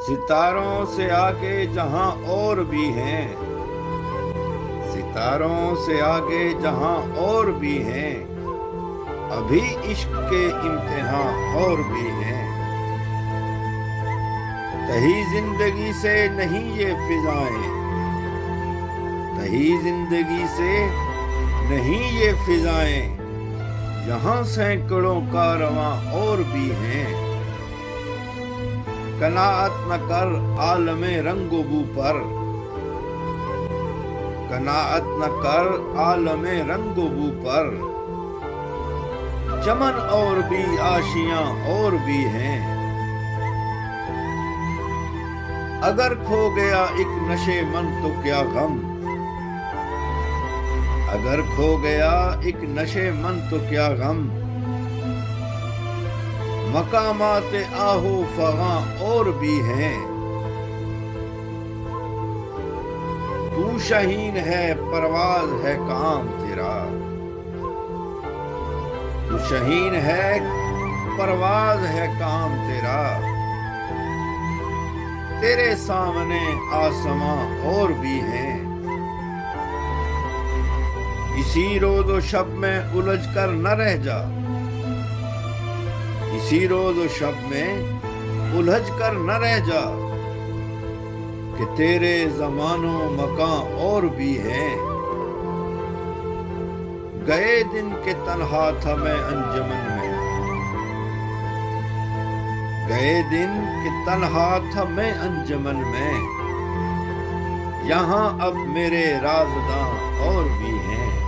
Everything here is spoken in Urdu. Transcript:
ستاروں سے آگے جہاں اور بھی ہیں، ستاروں سے آگے جہاں اور بھی ہیں، ابھی عشق کے امتحان اور بھی ہیں۔ تہی زندگی سے نہیں یہ فضائیں، تہی زندگی سے نہیں یہ فضائیں، یہاں سینکڑوں کارواں اور بھی ہیں۔ قناعت نہ کر عالم رنگ و بو پر، قناعت نہ کر عالم رنگ و بو پر، چمن اور بھی آشیاں اور بھی ہیں۔ اگر کھو گیا ایک نشے من تو کیا غم، اگر کھو گیا ایک نشے من تو کیا غم، مقامات آہو فغاں اور بھی ہیں۔ تو شہین ہے پرواز ہے کام تیرا، تو شہین ہے پرواز ہے کام تیرا، تیرے سامنے آسماں اور بھی ہیں۔ اسی روز و شب میں الجھ کر نہ رہ جا، اسی روز و شب میں الجھ کر نہ رہ جا، کہ تیرے زمان و مکان اور بھی ہیں۔ گئے دن کے تنہا تھا میں انجمن میں، گئے دن کے تنہا تھا میں انجمن میں، یہاں اب میرے رازداں اور بھی ہیں۔